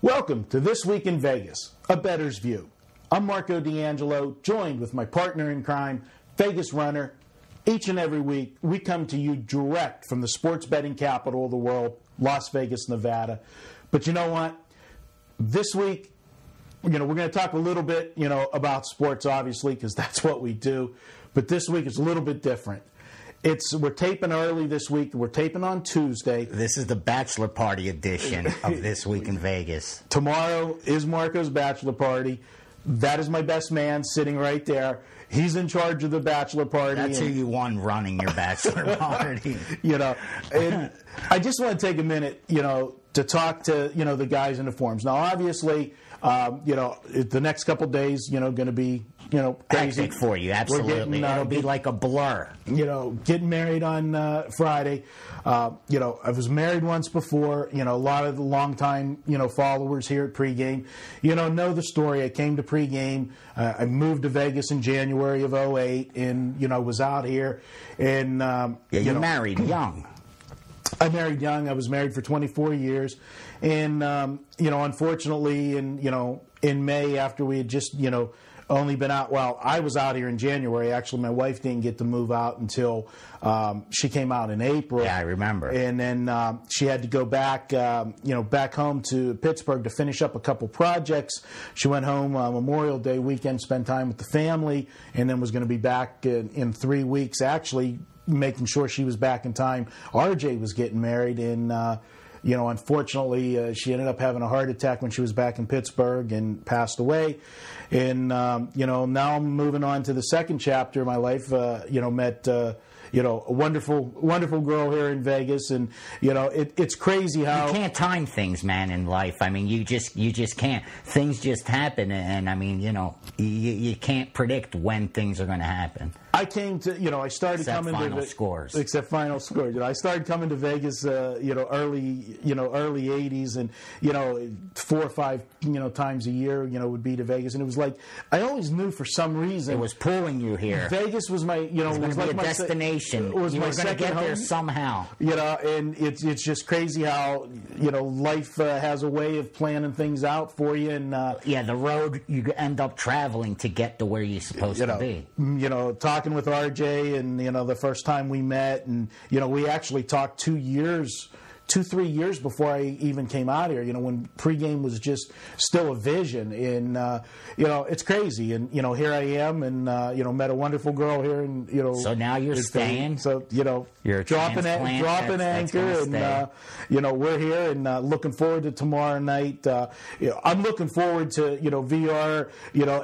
Welcome to This Week in Vegas, a bettor's view. I'm Marco D'Angelo, joined with my partner in crime, Vegas Runner. Each and every week, we come to you direct from the sports betting capital of the world, Las Vegas, Nevada. But you know what? This week, we're going to talk a little bit, about sports, obviously, because that's what we do. But this week is a little bit different. We're taping early this week. We're taping on Tuesday. This is the bachelor party edition of This Week in Vegas. Tomorrow is Marco's bachelor party. That is my best man sitting right there. He's in charge of the bachelor party. That's who you want running your bachelor party. And I just want to take a minute, to talk to, the guys in the forums. Now, obviously, the next couple days, going to be, crazy hectic for you. Absolutely. It'll be like a blur. Getting married on Friday. I was married once before. A lot of the longtime, followers here at pregame, know the story. I came to pregame. I moved to Vegas in January of 2008 and, was out here. And, you married young. I married young. I was married for 24 years. And, unfortunately, in May, after we had just, only been out, I was out here in January. Actually, my wife didn't get to move out until she came out in April. Yeah, I remember. And then she had to go back, back home to Pittsburgh to finish up a couple projects. She went home Memorial Day weekend, spent time with the family, and then was going to be back in 3 weeks, actually making sure she was back in time. RJ was getting married, and unfortunately, she ended up having a heart attack when she was back in Pittsburgh and passed away. And, now I'm moving on to the second chapter of my life. Met, a wonderful, wonderful girl here in Vegas. And, it's crazy how... You can't time things, man, in life. I mean, you just can't. Things just happen. And, I mean, you can't predict when things are going to happen. I came to, I started coming to... Except final scores. I started coming to Vegas, early 80s, and, 4 or 5, times a year, would be to Vegas. And it was like, I always knew for some reason... It was pulling you here. Vegas was my, it was like my destination. It was my second home. Get there somehow. And it's just crazy how, life has a way of planning things out for you. And the road you end up traveling to get to where you're supposed to be. Talking with RJ, and the first time we met, and we actually talked 3 years before I even came out here, when pregame was just still a vision. And it's crazy. And here I am, and met a wonderful girl here, and so now you're staying. So you're dropping anchor, and we're here, and looking forward to tomorrow night. I'm looking forward to VR.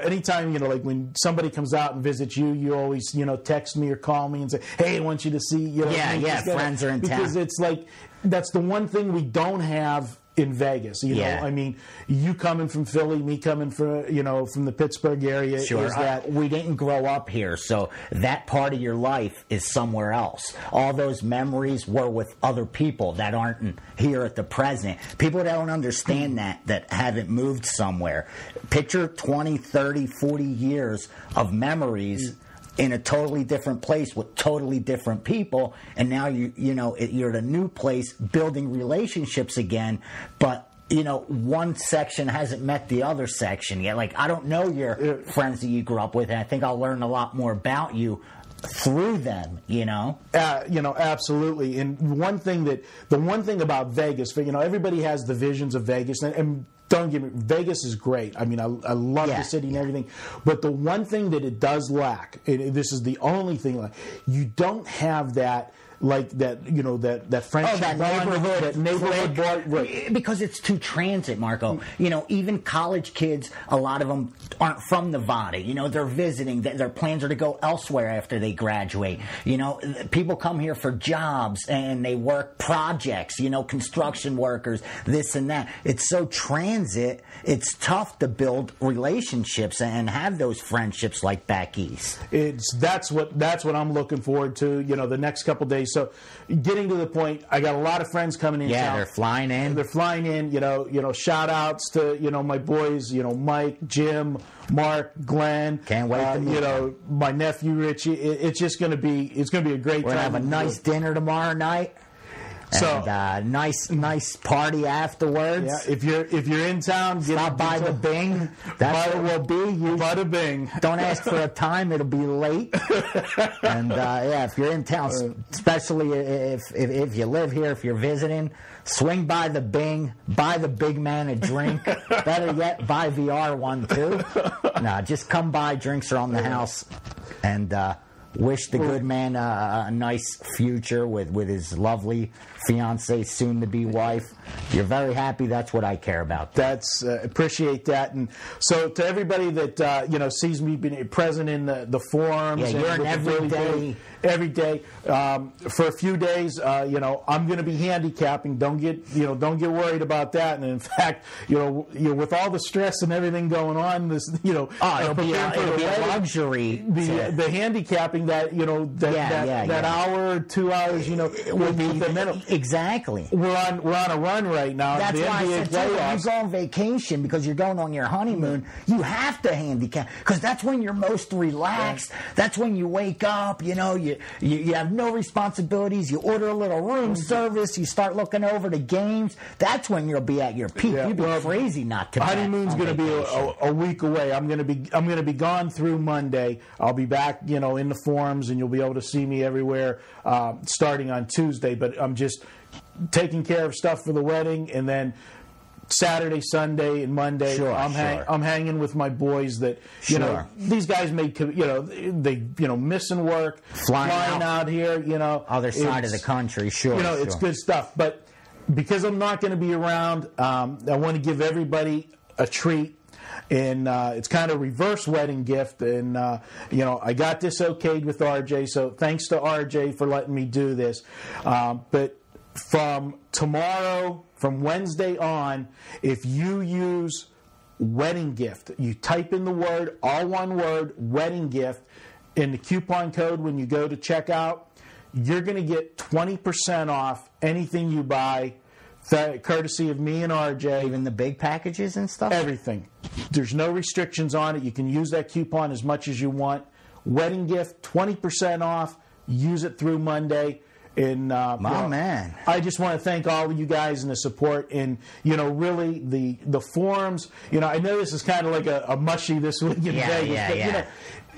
Anytime like when somebody comes out and visits you, you always text me or call me and say, hey, I want you to see. Friends are in town, because it's like that's the one thing we don't have in Vegas. I mean, you coming from Philly, me coming from from the Pittsburgh area. Sure, we didn't grow up here, so that part of your life is somewhere else. All those memories were with other people that aren't here at the present. People that don't understand that haven't moved somewhere. Picture 20, 30, 40 years of memories in a totally different place with totally different people, and now you're at a new place building relationships again, but one section hasn't met the other section yet. Like, I don't know your friends that you grew up with, and I think I'll learn a lot more about you through them, absolutely. And the one thing about Vegas, everybody has the visions of Vegas, and don't get me, Vegas is great. I mean, I love the city and everything. But the one thing that it does lack, this is the only thing, you don't have that, that friendship, that neighborhood bar, right. Because it's too transit, Marco. Even college kids, a lot of them aren't from Nevada. They're visiting. Their plans are to go elsewhere after they graduate. People come here for jobs and they work projects. Construction workers, this and that. It's so transit. It's tough to build relationships and have those friendships like back east. That's what I'm looking forward to. The next couple days. So getting to the point, I got a lot of friends coming in. Yeah, they're flying in. They're flying in. Shout outs to my boys. Mike, Jim, Mark, Glenn. Can't wait to meet them. My nephew Richie. It's just going to be. It's going to be a great time. We're going to have a nice dinner tomorrow night. And nice party afterwards. Yeah, if you're in town, stop by the Bing. That's what we'll be. Bada Bing. Don't ask for a time; it'll be late. And if you're in town, especially if you live here, if you're visiting, swing by the Bing. Buy the big man a drink. Better yet, buy VR one too. No, just come by. Drinks are on the house, and wish the good man a nice future with his lovely fiance, soon-to-be wife. You're very happy. That's what I care about. That's appreciate that. And so to everybody that sees me being present in the forums, yeah, you're an every day. For a few days, I'm going to be handicapping. Don't get worried about that. And in fact, with all the stress and everything going on, it'll be a luxury. The handicapping that hour, 2 hours, will be the minimum. Exactly. We're on a run right now. That's why I said when you go on vacation because you're going on your honeymoon, you have to handicap because that's when you're most relaxed. Yeah. That's when you wake up. You have no responsibilities. You order a little room service. You start looking over the games. That's when you'll be at your peak. Yeah. You'd be crazy not to. Honeymoon's going to be a week away. I'm going to be gone through Monday. I'll be back, in the forums, and you'll be able to see me everywhere starting on Tuesday. But I'm just taking care of stuff for the wedding, and then Saturday, Sunday, and Monday, I'm hanging with my boys. That these guys missing work, flying out here, other side of the country. It's good stuff. But because I'm not going to be around, I want to give everybody a treat. And it's kind of reverse wedding gift. And, I got this okayed with RJ. So thanks to RJ for letting me do this. But from tomorrow, from Wednesday on, if you use wedding gift, you type in the word, all one word, wedding gift, in the coupon code when you go to checkout, you're going to get 20% off anything you buy. Courtesy of me and RJ. Even the big packages and stuff? Everything. There's no restrictions on it. You can use that coupon as much as you want. Wedding gift, 20% off. Use it through Monday. And man, I just want to thank all of you guys and the support. And really the forums. I know this is kind of like a mushy this week in Vegas, but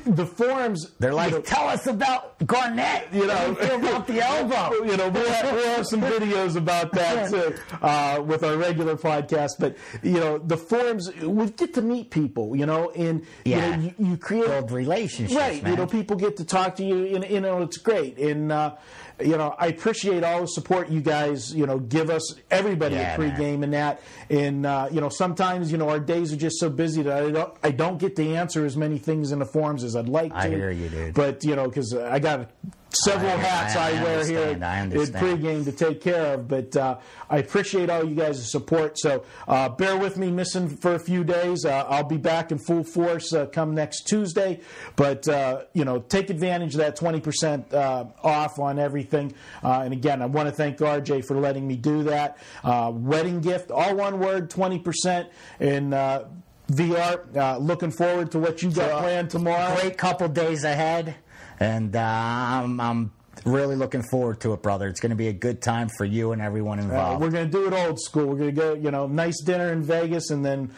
the forums, they're like, tell us about Garnett. About the elbow. We'll have some videos about that too, with our regular podcast. But the forums, we get to meet people. And you create build relationships. Right. Man. People get to talk to you. And it's great. And I appreciate all the support you guys give us. Everybody at pregame and that. And sometimes our days are just so busy that I don't get to answer as many things in the forums as I'd like to. I hear you, dude. But because I got several hats I wear here at pregame to take care of. But I appreciate all you guys' support. So bear with me missing for a few days. I'll be back in full force come next Tuesday. But take advantage of that 20% off on everything. And again, I want to thank RJ for letting me do that. Wedding gift, all one word, 20%. And VR, looking forward to what you got planned tomorrow. Great couple days ahead. And I'm really looking forward to it, brother. It's going to be a good time for you and everyone involved. We're going to do it old school. We're going to go, nice dinner in Vegas and then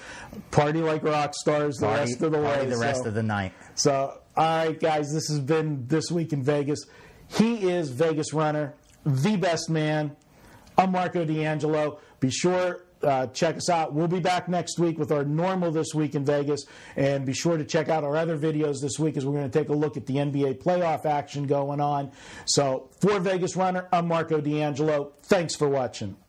party like rock stars the rest of the way. The rest of the night. So, all right, guys, this has been This Week in Vegas. He is Vegas Runner, the best man. I'm Marco D'Angelo. Be sure check us out. We'll be back next week with our normal This Week in Vegas. And be sure to check out our other videos this week as we're going to take a look at the NBA playoff action going on. So for Vegas Runner, I'm Marco D'Angelo. Thanks for watching.